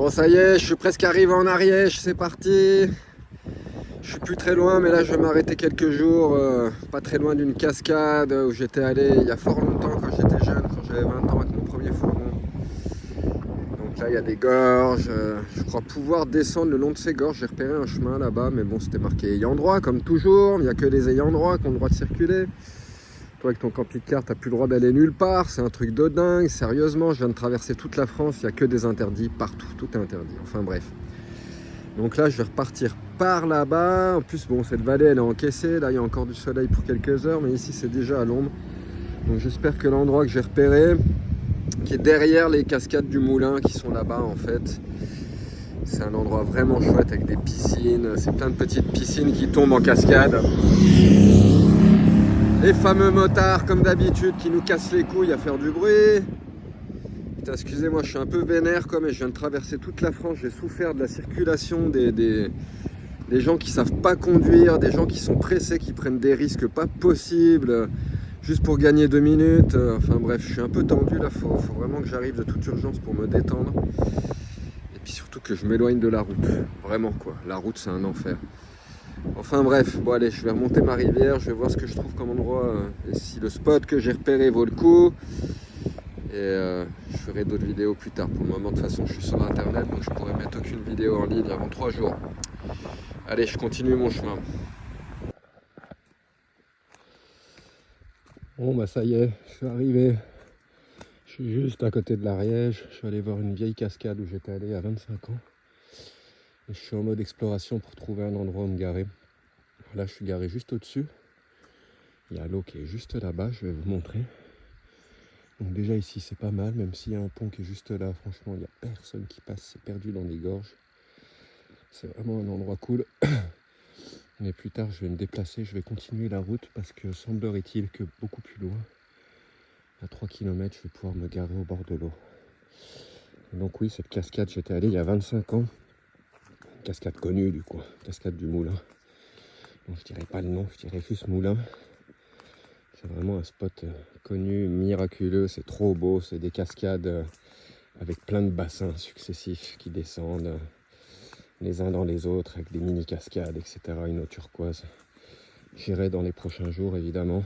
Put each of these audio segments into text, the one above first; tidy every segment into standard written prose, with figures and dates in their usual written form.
Bon, ça y est, je suis presque arrivé en Ariège, c'est parti. Je suis plus très loin, mais là je vais m'arrêter quelques jours, pas très loin d'une cascade où j'étais allé il y a fort longtemps quand j'étais jeune, quand j'avais 20 ans avec mon premier fourgon. Donc là il y a des gorges, je crois pouvoir descendre le long de ces gorges. J'ai repéré un chemin là-bas, mais bon, c'était marqué ayant droit comme toujours. Il n'y a que les ayants droit qui ont le droit de circuler. Toi avec ton camping-car, t'as plus le droit d'aller nulle part, c'est un truc de dingue. Sérieusement, je viens de traverser toute la France, il n'y a que des interdits partout, tout est interdit. Enfin bref. Donc là je vais repartir par là-bas. En plus bon, cette vallée elle est encaissée, là il y a encore du soleil pour quelques heures, mais ici c'est déjà à l'ombre. Donc j'espère que l'endroit que j'ai repéré, qui est derrière les cascades du Moulin qui sont là-bas en fait, c'est un endroit vraiment chouette avec des piscines, c'est plein de petites piscines qui tombent en cascade. Les fameux motards comme d'habitude qui nous cassent les couilles à faire du bruit. Putain, excusez-moi, je suis un peu vénère comme, et je viens de traverser toute la France, j'ai souffert de la circulation des gens qui savent pas conduire, des gens qui sont pressés, qui prennent des risques pas possibles, juste pour gagner 2 minutes. Enfin bref, je suis un peu tendu là, faut vraiment que j'arrive de toute urgence pour me détendre. Et puis surtout que je m'éloigne de la route, vraiment quoi, la route c'est un enfer. Enfin bref, bon allez, je vais remonter ma rivière, je vais voir ce que je trouve comme endroit, et si le spot que j'ai repéré vaut le coup. Et je ferai d'autres vidéos plus tard. Pour le moment, de toute façon, je suis sur internet, donc je pourrais mettre aucune vidéo en ligne avant 3 jours. Allez, je continue mon chemin. Bon bah ça y est, je suis arrivé. Je suis juste à côté de l'Ariège. Je suis allé voir une vieille cascade où j'étais allé à 25 ans. Et je suis en mode exploration pour trouver un endroit où me garer. Là, je suis garé juste au-dessus. Il y a l'eau qui est juste là-bas, je vais vous montrer. Donc déjà ici c'est pas mal, même s'il y a un pont qui est juste là, franchement il n'y a personne qui passe, c'est perdu dans les gorges. C'est vraiment un endroit cool. Mais plus tard je vais me déplacer, je vais continuer la route parce que semblerait-il que beaucoup plus loin, à 3 km, je vais pouvoir me garer au bord de l'eau. Donc oui, cette cascade, j'étais allé il y a 25 ans. Une cascade connue du coup, cascade du Moulin. Donc je dirais pas le nom, je dirais juste Moulin. C'est vraiment un spot connu, miraculeux, c'est trop beau, c'est des cascades avec plein de bassins successifs qui descendent les uns dans les autres, avec des mini-cascades, etc. Une eau turquoise. J'irai dans les prochains jours, évidemment.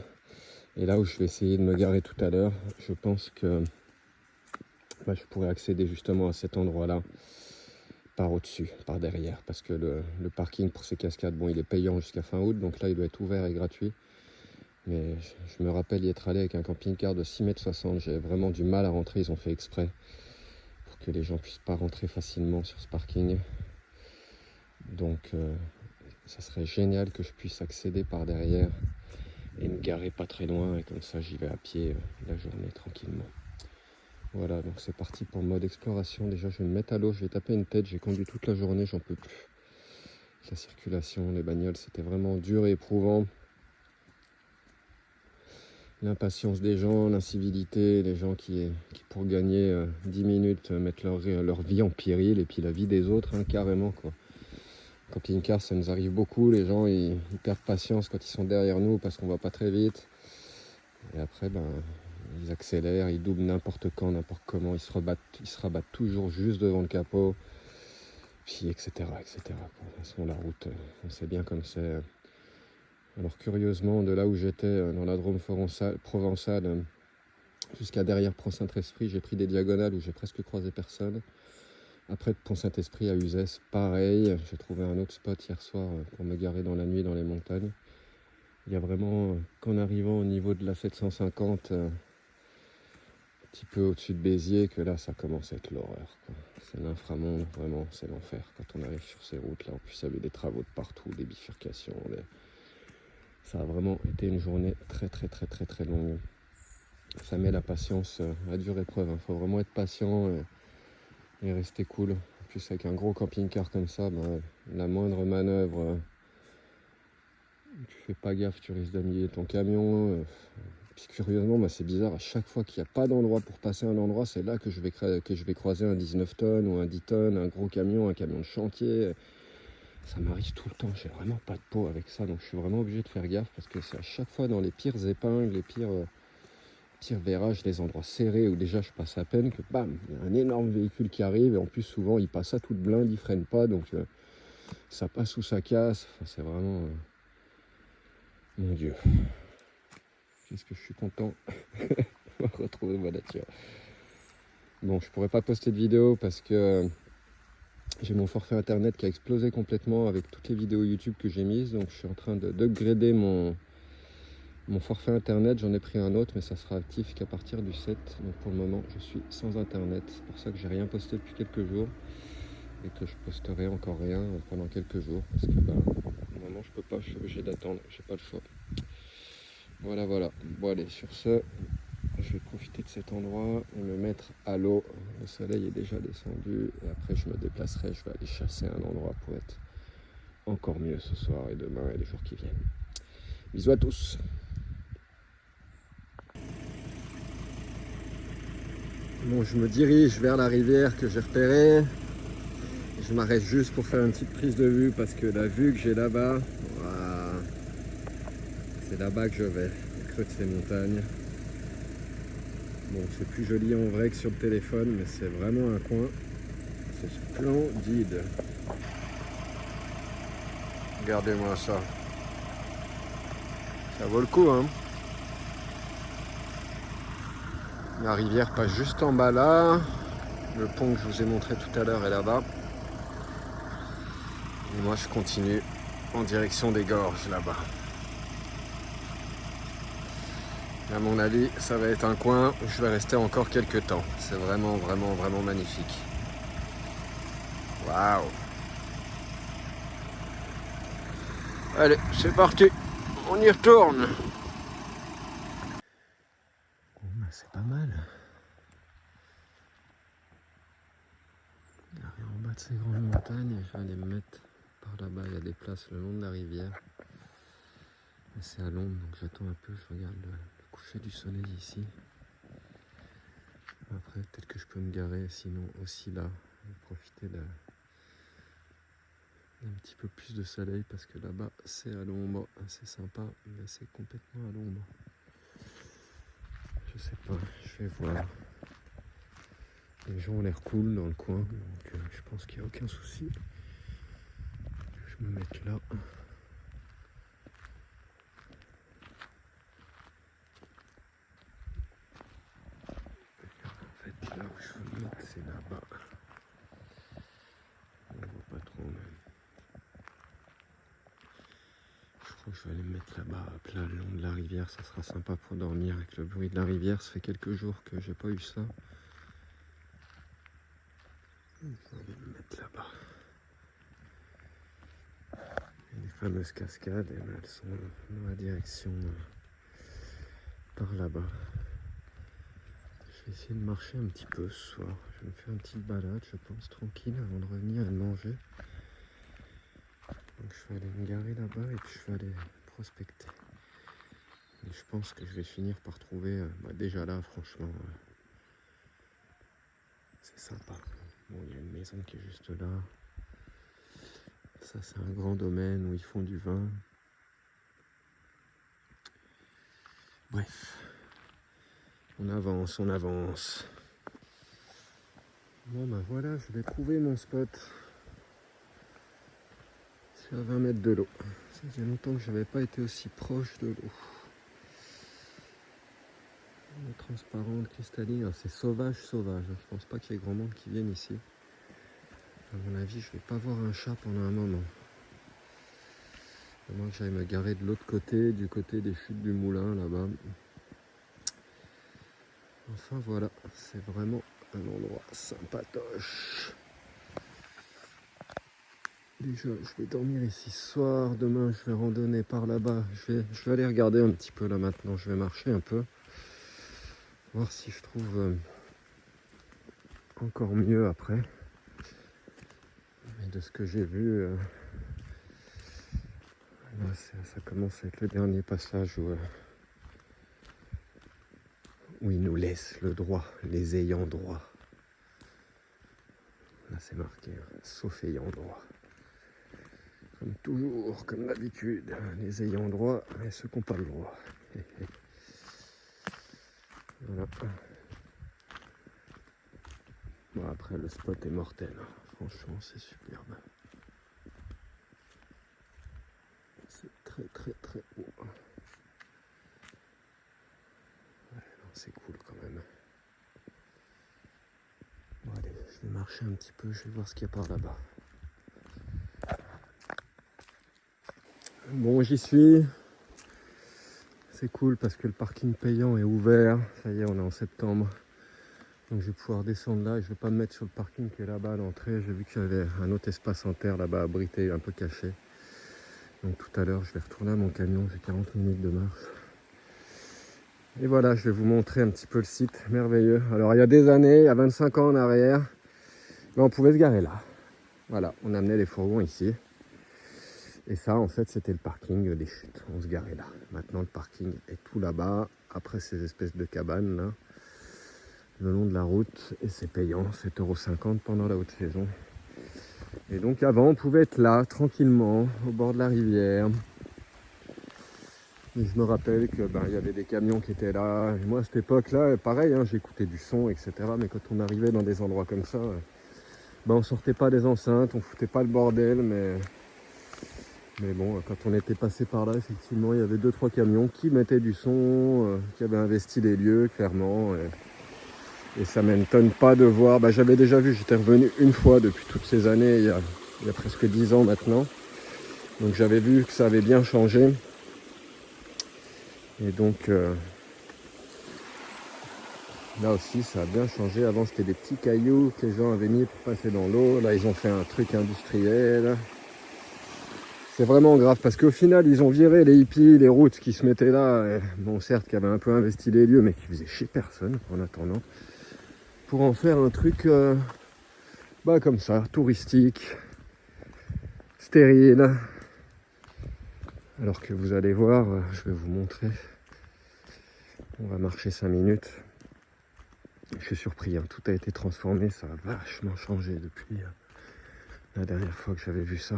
Et là où je vais essayer de me garer tout à l'heure, je pense que je pourrais accéder justement à cet endroit-là, par au-dessus, par derrière. Parce que le parking pour ces cascades, bon, il est payant jusqu'à fin août, donc là, il doit être ouvert et gratuit. Mais je me rappelle y être allé avec un camping-car de 6,60 m. J'avais vraiment du mal à rentrer, ils ont fait exprès pour que les gens puissent pas rentrer facilement sur ce parking. Donc ça serait génial que je puisse accéder par derrière et me garer pas très loin, et comme ça j'y vais à pied la journée tranquillement. Voilà, donc c'est parti pour le mode exploration. Déjà je vais me mettre à l'eau, je vais taper une tête, j'ai conduit toute la journée, j'en peux plus. La circulation, les bagnoles, c'était vraiment dur et éprouvant. L'impatience des gens, l'incivilité, les gens qui pour gagner 10 minutes mettent leur vie en péril, et puis la vie des autres, hein, carrément quoi. Camping-car, ça nous arrive beaucoup, les gens ils perdent patience quand ils sont derrière nous parce qu'on va pas très vite. Et après, ils accélèrent, ils doublent n'importe quand, n'importe comment, ils se rabattent toujours juste devant le capot, puis etc. etc. De toute façon, la route, on sait bien comme c'est. Alors curieusement, de là où j'étais, dans la Drôme provençale, jusqu'à derrière Pont-Saint-Esprit, j'ai pris des diagonales où j'ai presque croisé personne. Après de Pont-Saint-Esprit à Uzès, pareil, j'ai trouvé un autre spot hier soir pour me garer dans la nuit dans les montagnes. Il y a vraiment, qu'en arrivant au niveau de la 750, un petit peu au-dessus de Béziers, que là ça commence à être l'horreur. C'est l'inframonde, vraiment, c'est l'enfer quand on arrive sur ces routes-là. En plus, il y avait des travaux de partout, des bifurcations. Ça a vraiment été une journée très très très très très longue. Ça met la patience à dure épreuve, il faut vraiment être patient et rester cool. En plus avec un gros camping-car comme ça, la moindre manœuvre, tu fais pas gaffe, tu risques d'annuler ton camion. Puis curieusement, c'est bizarre, à chaque fois qu'il n'y a pas d'endroit pour passer un endroit, c'est là que je vais croiser un 19 tonnes ou un 10 tonnes, un gros camion, un camion de chantier. Ça m'arrive tout le temps, j'ai vraiment pas de peau avec ça, donc je suis vraiment obligé de faire gaffe parce que c'est à chaque fois dans les pires épingles, les pires sortir virage, les endroits serrés où déjà je passe à peine, que bam, il y a un énorme véhicule qui arrive et en plus souvent il passe à toute blinde, il freine pas, donc ça passe ou ça casse. Enfin, c'est vraiment... mon Dieu. Qu'est-ce que je suis content de retrouver ma nature. Bon, je pourrais pas poster de vidéo parce que j'ai mon forfait internet qui a explosé complètement avec toutes les vidéos YouTube que j'ai mises. Donc je suis en train d'upgrader mon forfait internet. J'en ai pris un autre, mais ça sera actif qu'à partir du 7. Donc pour le moment, je suis sans internet. C'est pour ça que j'ai rien posté depuis quelques jours. Et que je posterai encore rien pendant quelques jours. Parce que normalement je peux pas, je suis obligé d'attendre. J'ai pas le choix. Voilà, voilà. Bon allez, sur ce, je vais profiter de cet endroit et me mettre à l'eau. Le soleil est déjà descendu et après je me déplacerai. Je vais aller chasser un endroit pour être encore mieux ce soir et demain et les jours qui viennent. Bisous à tous. Bon, je me dirige vers la rivière que j'ai repérée. Je m'arrête juste pour faire une petite prise de vue parce que la vue que j'ai là-bas, voilà, c'est là-bas que je vais, au creux de ces montagnes. Bon, c'est plus joli en vrai que sur le téléphone, mais c'est vraiment un coin. C'est splendide. Regardez-moi ça. Ça vaut le coup, hein. La rivière passe juste en bas là. Le pont que je vous ai montré tout à l'heure est là-bas. Et moi, je continue en direction des gorges là-bas. À mon avis, ça va être un coin où je vais rester encore quelques temps. C'est vraiment, vraiment, vraiment magnifique. Waouh! Allez, c'est parti. On y retourne. Bon, bah, c'est pas mal. Derrière en bas de ces grandes montagnes, je vais aller me mettre par là-bas. Il y a des places le long de la rivière. Et c'est à l'ombre, donc j'attends un peu. Je regarde le coucher du soleil ici. Après, peut-être que je peux me garer, sinon aussi là, profiter d'un petit peu plus de soleil parce que là-bas c'est à l'ombre, c'est sympa, mais c'est complètement à l'ombre. Je sais pas, je vais voir. Les gens ont l'air cool dans le coin, donc je pense qu'il n'y a aucun souci. Je me mette là. En fait, là où je veux me mettre, c'est là-bas. On voit pas trop même. Je crois que je vais aller me mettre là-bas, à plat le long de la rivière. Ça sera sympa pour dormir avec le bruit de la rivière. Ça fait quelques jours que j'ai pas eu ça. Je vais aller me mettre là-bas. Les fameuses cascades, elles sont dans la direction par là-bas. Je vais essayer de marcher un petit peu ce soir. Je vais me faire une petite balade, je pense, tranquille, avant de revenir et de manger. Donc je vais aller me garer là-bas et puis je vais aller prospecter. Et je pense que je vais finir par trouver, déjà là, franchement, c'est sympa. Bon, il y a une maison qui est juste là. Ça, c'est un grand domaine où ils font du vin. Bref, on avance, on avance. Bon, ben voilà, je vais trouver mon spot. C'est à 20 mètres de l'eau. Ça faisait longtemps que je n'avais pas été aussi proche de l'eau. L'eau transparente, cristalline, c'est sauvage, sauvage. Je pense pas qu'il y ait grand monde qui vienne ici. À mon avis, je vais pas voir un chat pendant un moment. À moins que j'aille me garer de l'autre côté, du côté des chutes du moulin, là-bas. Enfin voilà, c'est vraiment un endroit sympatoche. Déjà, je vais dormir ici ce soir. Demain, je vais randonner par là-bas. Je vais aller regarder un petit peu là maintenant. Je vais marcher un peu. Voir si je trouve encore mieux après. Mais de ce que j'ai vu, là, ça commence avec le dernier passage où ils nous laissent le droit, les ayants droit. Là, c'est marqué, sauf ayant droit. Comme toujours, comme d'habitude, les ayants droit et ceux qui n'ont pas le droit. Voilà. Bon, après le spot est mortel, hein. Franchement c'est superbe. C'est très très très haut. Ouais, c'est cool quand même. Bon allez, je vais marcher un petit peu, je vais voir ce qu'il y a par là-bas. Bon, j'y suis. C'est cool parce que le parking payant est ouvert. Ça y est, on est en septembre. Donc je vais pouvoir descendre là et je vais pas me mettre sur le parking qui est là-bas à l'entrée. J'ai vu qu'il y avait un autre espace en terre là-bas abrité, un peu caché. Donc tout à l'heure, je vais retourner à mon camion. J'ai 40 minutes de marche. Et voilà, je vais vous montrer un petit peu le site merveilleux. Alors il y a des années, il y a 25 ans en arrière, ben, on pouvait se garer là. Voilà, on amenait les fourgons ici. Et ça, en fait, c'était le parking des chutes. On se garait là. Maintenant, le parking est tout là-bas, après ces espèces de cabanes là, le long de la route. Et c'est payant, 7,50 € pendant la haute saison. Et donc avant, on pouvait être là, tranquillement, au bord de la rivière. Et je me rappelle que il y avait des camions qui étaient là. Et moi, à cette époque-là, pareil, hein, j'écoutais du son, etc. Mais quand on arrivait dans des endroits comme ça, on sortait pas des enceintes, on foutait pas le bordel, mais bon, quand on était passé par là, effectivement, il y avait 2-3 camions qui mettaient du son, qui avaient investi les lieux, clairement. Et ça m'étonne pas de voir. J'avais déjà vu, j'étais revenu une fois depuis toutes ces années, il y a presque 10 ans maintenant. Donc j'avais vu que ça avait bien changé. Et donc, là aussi, ça a bien changé. Avant, c'était des petits cailloux que les gens avaient mis pour passer dans l'eau. Là, ils ont fait un truc industriel. C'est vraiment grave parce qu'au final, ils ont viré les hippies, les routes qui se mettaient là. Et, bon, certes, qui avaient un peu investi les lieux, mais qui faisaient chier personne en attendant. Pour en faire un truc comme ça, touristique, stérile. Alors que vous allez voir, je vais vous montrer. On va marcher 5 minutes. Je suis surpris, hein, tout a été transformé, ça a vachement changé depuis la dernière fois que j'avais vu ça.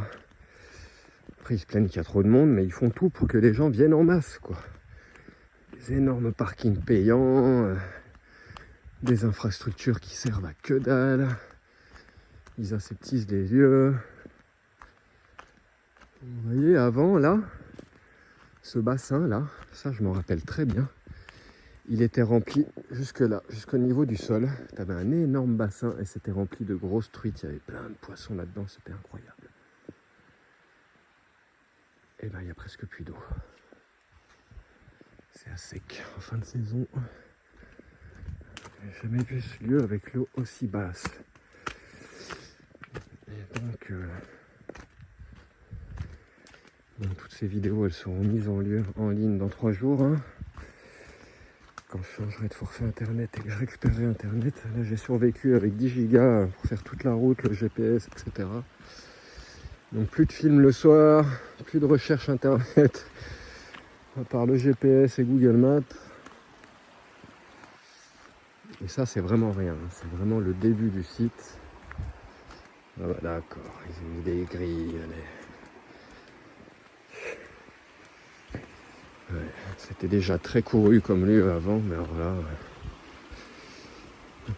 Après, ils se plaignent qu'il y a trop de monde, mais ils font tout pour que les gens viennent en masse, quoi. Des énormes parkings payants, des infrastructures qui servent à que dalle. Ils aseptisent les lieux. Vous voyez, avant, là, ce bassin-là, ça, je m'en rappelle très bien. Il était rempli jusque là, jusqu'au niveau du sol. Tu avais un énorme bassin et c'était rempli de grosses truites. Il y avait plein de poissons là-dedans, c'était incroyable. Et là, il n'y a presque plus d'eau. C'est à sec en fin de saison. J'ai jamais vu ce lieu avec l'eau aussi basse. Et donc, toutes ces vidéos, elles seront mises en ligne dans 3 jours. Hein. Quand je changerai de forfait internet et que je récupérerai internet, là j'ai survécu avec 10 gigas pour faire toute la route, le GPS, etc. Donc plus de films le soir, plus de recherche internet, à part le GPS et Google Maps. Et ça c'est vraiment rien, c'est vraiment le début du site. Ah bah d'accord, ils ont mis des grilles. Ouais, c'était déjà très couru comme lieu avant, mais alors là,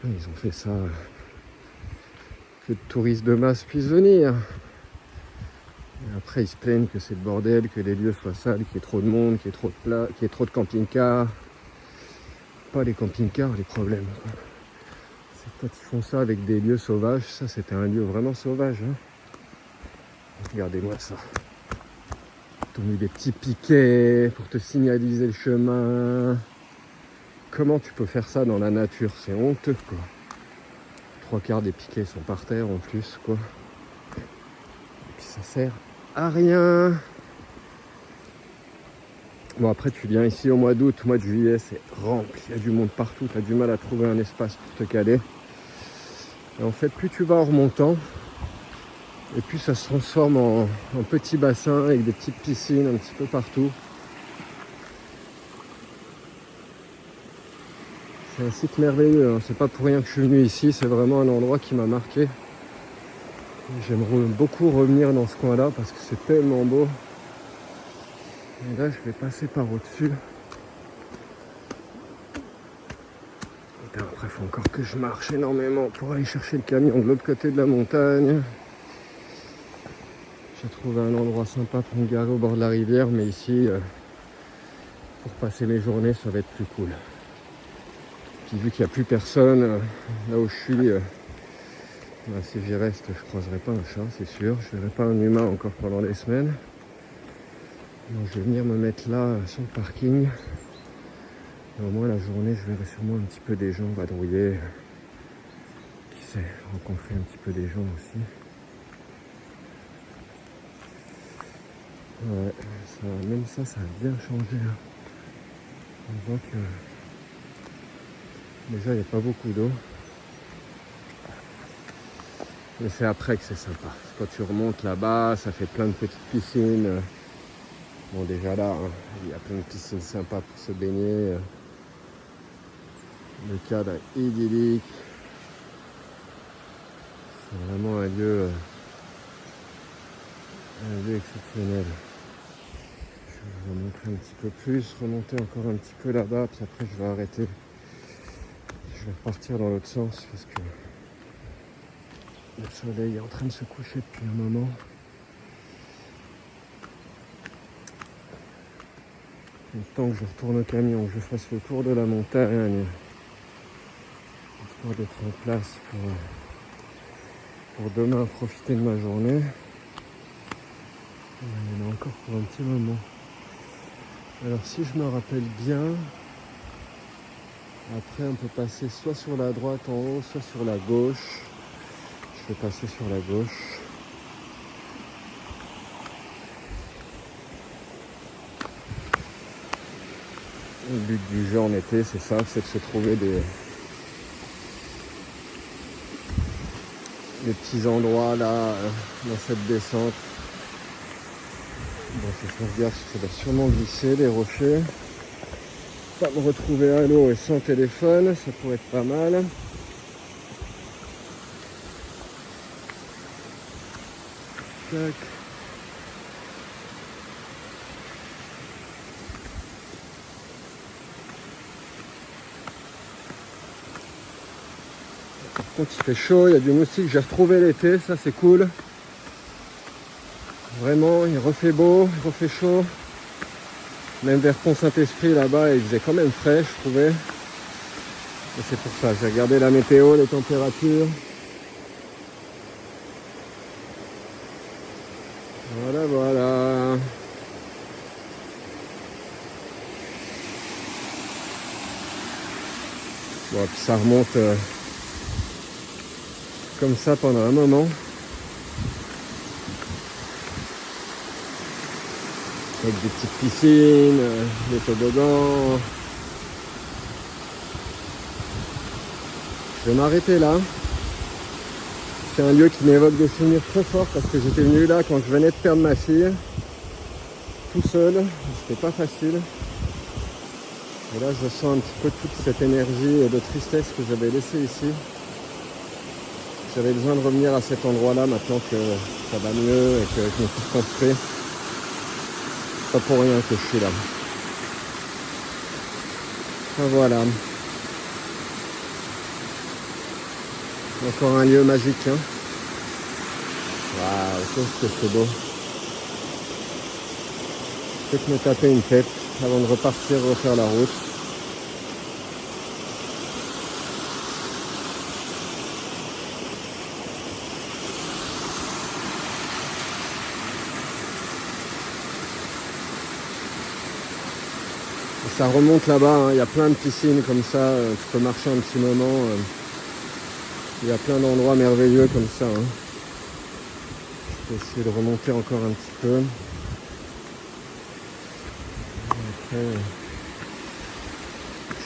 ils ont fait ça que de touristes de masse puissent venir. Et après ils se plaignent que c'est le bordel, que les lieux soient sales, qu'il y ait trop de monde, qu'il y ait trop de plats, qu'il y ait trop de camping-cars. Pas les camping-cars les problèmes. C'est quand ils font ça avec des lieux sauvages, ça c'était un lieu vraiment sauvage. Hein. Regardez-moi ça. Ils ont mis des petits piquets pour te signaliser le chemin. Comment tu peux faire ça dans la nature? C'est honteux quoi. 3/4 des piquets sont par terre en plus quoi. Et puis ça sert à rien. Bon après tu viens ici au mois d'août, mois de juillet, c'est rempli, il y a du monde partout, tu as du mal à trouver un espace pour te caler. Et en fait plus tu vas en remontant, et puis ça se transforme en petit bassin avec des petites piscines un petit peu partout. C'est un site merveilleux, hein. C'est pas pour rien que je suis venu ici, c'est vraiment un endroit qui m'a marqué. J'aimerais beaucoup revenir dans ce coin-là parce que c'est tellement beau. Et là je vais passer par au-dessus. faut encore que je marche énormément pour aller chercher le camion de l'autre côté de la montagne. J'ai trouvé un endroit sympa pour me garer au bord de la rivière, mais ici, pour passer mes journées, ça va être plus cool. Puis vu qu'il n'y a plus personne, là où je suis, si j'y reste, je croiserai pas un chat, c'est sûr. Je verrai pas un humain encore pendant des semaines. Donc je vais venir me mettre là, sur le parking. Et au moins la journée, je verrai sûrement un petit peu des gens vadrouiller. Qui sait, rencontrer un petit peu des gens aussi. Ouais, même ça a bien changé. Hein. On voit que déjà il n'y a pas beaucoup d'eau. Mais c'est après que c'est sympa. Quand tu remontes là-bas, ça fait plein de petites piscines. Bon déjà là, hein, il y a plein de piscines sympas pour se baigner. Le cadre est idyllique. C'est vraiment un lieu exceptionnel. Je vais vous en montrer un petit peu plus, remonter encore un petit peu là-bas, puis après je vais arrêter. Je vais repartir dans l'autre sens parce que le soleil est en train de se coucher depuis un moment. Le temps que je retourne au camion, que je fasse le tour de la montagne, histoire d'être en place pour demain profiter de ma journée. Il y en a encore pour un petit moment. Alors si je me rappelle bien, après on peut passer soit sur la droite en haut, soit sur la gauche. Je vais passer sur la gauche. Le but du jeu en été, c'est ça, c'est de se trouver des petits endroits là, dans cette descente. Bon, si je regarde, ça va sûrement glisser les rochers. Pas me retrouver à l'eau et sans téléphone, ça pourrait être pas mal. Tac. Par contre, il fait chaud, il y a du moustique, j'ai retrouvé l'été, ça c'est cool. Vraiment, il refait beau, il refait chaud. Même vers Pont-Saint-Esprit là-bas, il faisait quand même frais, je trouvais. Et c'est pour ça, j'ai regardé la météo, les températures. Voilà, voilà. Bon, puis ça remonte comme ça pendant un moment. Avec des petites piscines, des toboggans. Je vais m'arrêter là. C'est un lieu qui m'évoque des souvenirs très forts parce que j'étais venu là quand je venais de perdre ma fille. Tout seul, c'était pas facile. Et là je sens un petit peu toute cette énergie de tristesse que j'avais laissée ici. J'avais besoin de revenir à cet endroit-là maintenant que ça va mieux et que je me suis construit. Pas pour rien que je suis là. Enfin, voilà. Encore un lieu magique. Hein. Waouh, qu'est-ce que c'est beau. Je vais me taper une tête avant de repartir refaire la route. Ça remonte là-bas, hein. Il y a plein de piscines comme ça, tu peux marcher un petit moment. Il y a plein d'endroits merveilleux comme ça. Hein. Je vais essayer de remonter encore un petit peu. Après,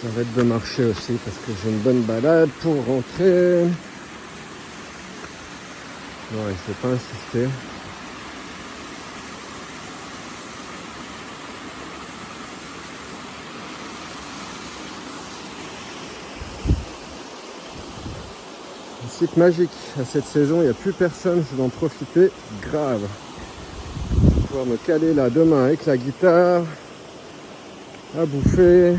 j'arrête de marcher aussi parce que j'ai une bonne balade pour rentrer. Ouais, je vais pas insister. Site magique à cette saison, il n'y a plus personne, je vais en profiter grave. Je vais pouvoir me caler là demain avec la guitare, à bouffer,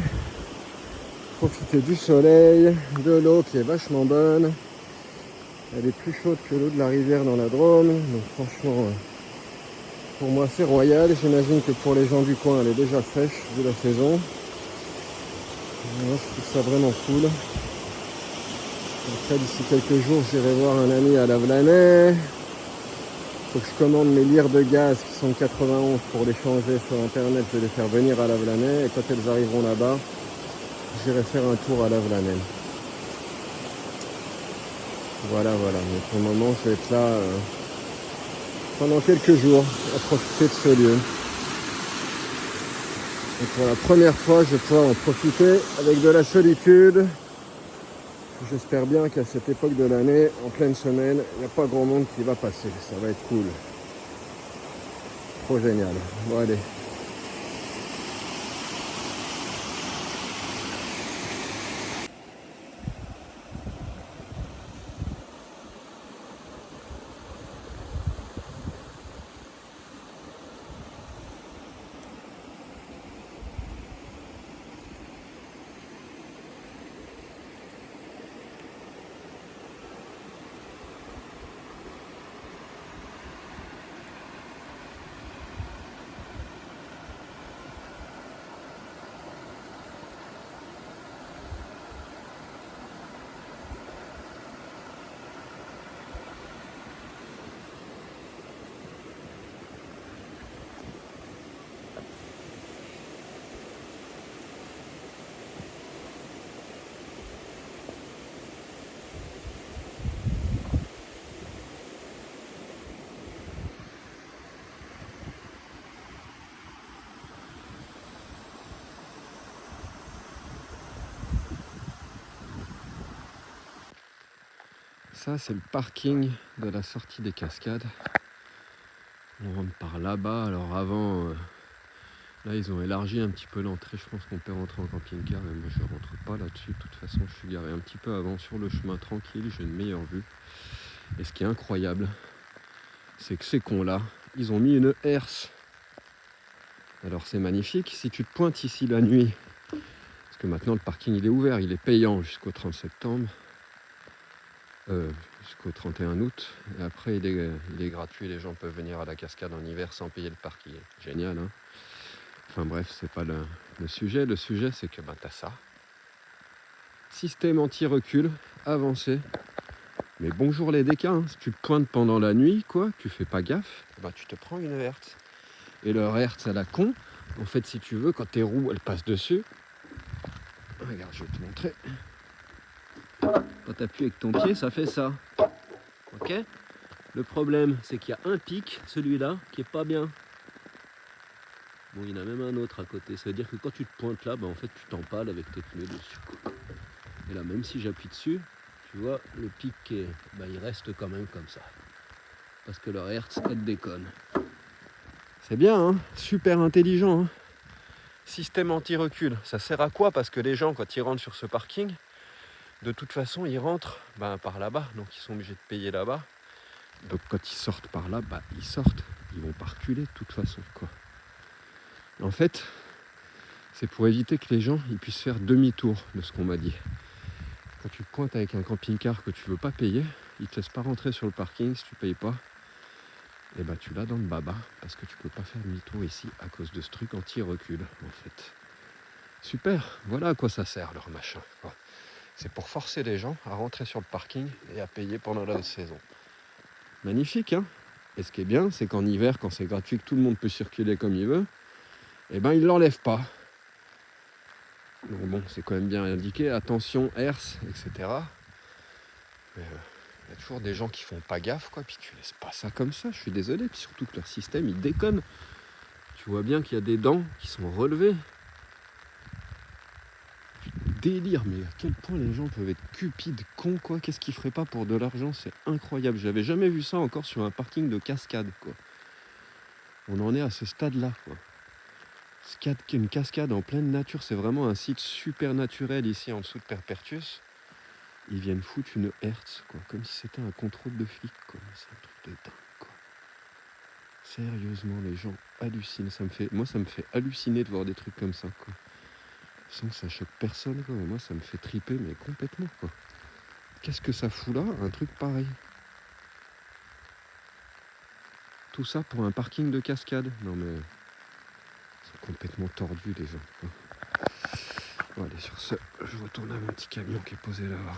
Profiter du soleil, de l'eau qui est vachement bonne. Elle est plus chaude que l'eau de la rivière dans la Drôme. Donc franchement, pour moi c'est royal. J'imagine que pour les gens du coin elle est déjà fraîche vu la saison. Moi je trouve ça vraiment cool. Après d'ici quelques jours j'irai voir un ami à Lavelanet. Faut que je commande mes lyres de gaz qui sont de 91 pour les changer sur internet. Je vais les faire venir à Lavelanet et quand elles arriveront là-bas, j'irai faire un tour à Lavelanet. Voilà, mais pour le moment je vais être là pendant quelques jours à profiter de ce lieu. Et pour la première fois je vais pouvoir en profiter avec de la solitude. J'espère bien qu'à cette époque de l'année, en pleine semaine, il n'y a pas grand monde qui va passer. Ça va être cool. Trop génial. Bon allez. Ça, c'est le parking de la sortie des cascades. On rentre par là-bas. Alors avant, là, ils ont élargi un petit peu l'entrée. Je pense qu'on peut rentrer en camping-car. Mais moi, je ne rentre pas là-dessus. De toute façon, je suis garé un petit peu avant sur le chemin tranquille. J'ai une meilleure vue. Et ce qui est incroyable, c'est que ces cons-là, ils ont mis une herse. Alors, c'est magnifique. Si tu te pointes ici la nuit, parce que maintenant, le parking, il est ouvert. Il est payant jusqu'au 30 septembre. Jusqu'au 31 août. Et après, il est gratuit. Les gens peuvent venir à la cascade en hiver sans payer le parking. Génial, hein? Enfin bref, c'est pas le sujet. Le sujet, c'est que t'as ça. Système anti-recul, avancé. Mais bonjour les décas, hein. Si tu te pointes pendant la nuit, quoi, tu fais pas gaffe, tu te prends une hertz. Et leur hertz à la con, en fait, si tu veux, quand tes roues, elles passent dessus. Regarde, je vais te montrer. Quand tu appuies avec ton pied, ça fait ça. Ok? Le problème, c'est qu'il y a un pic, celui-là, qui est pas bien. Bon, il y en a même un autre à côté. Ça veut dire que quand tu te pointes là, en fait, tu t'empales avec tes pneus dessus, quoi. Et là, même si j'appuie dessus, tu vois, le pic, il reste quand même comme ça. Parce que leur hertz, elle déconne. C'est bien, hein? Super intelligent, hein? Système anti-recul. Ça sert à quoi? Parce que les gens, quand ils rentrent sur ce parking, de toute façon, ils rentrent par là-bas. Donc, ils sont obligés de payer là-bas. Donc, quand ils sortent par là, ils sortent. Ils vont pas reculer de toute façon, quoi. En fait, c'est pour éviter que les gens ils puissent faire demi-tour de ce qu'on m'a dit. Quand tu te pointes avec un camping-car que tu veux pas payer, ils te laissent pas rentrer sur le parking si tu payes pas. Et tu l'as dans le baba parce que tu peux pas faire demi-tour ici à cause de ce truc anti-recul en fait. Super, voilà à quoi ça sert leur machin, quoi. C'est pour forcer les gens à rentrer sur le parking et à payer pendant la saison. Magnifique, hein? Et ce qui est bien, c'est qu'en hiver, quand c'est gratuit, que tout le monde peut circuler comme il veut, ils l'enlèvent pas. Donc bon, c'est quand même bien indiqué, attention, hertz, etc. Mais il y a toujours des gens qui font pas gaffe, quoi, puis tu laisses pas ça comme ça, je suis désolé, puis surtout que leur système, il déconne. Tu vois bien qu'il y a des dents qui sont relevées. Délire, mais à quel point les gens peuvent être cupides, cons, quoi, qu'est-ce qu'ils feraient pas pour de l'argent, c'est incroyable, j'avais jamais vu ça encore sur un parking de cascade, quoi. On en est à ce stade-là, quoi. Une cascade en pleine nature, c'est vraiment un site super naturel ici en dessous de Perpertus. Ils viennent foutre une hertz, quoi, comme si c'était un contrôle de flic, quoi. C'est un truc de dingue, quoi. Sérieusement, les gens hallucinent. Moi, ça me fait halluciner de voir des trucs comme ça, quoi. Sans que ça choque personne, quoi. Mais moi, ça me fait triper, mais complètement, quoi. Qu'est-ce que ça fout là, un truc pareil? Tout ça pour un parking de cascade. Non mais, ils sont complètement tordus les gens, quoi. Bon allez, sur ce, je retourne à mon petit camion qui est posé là-bas.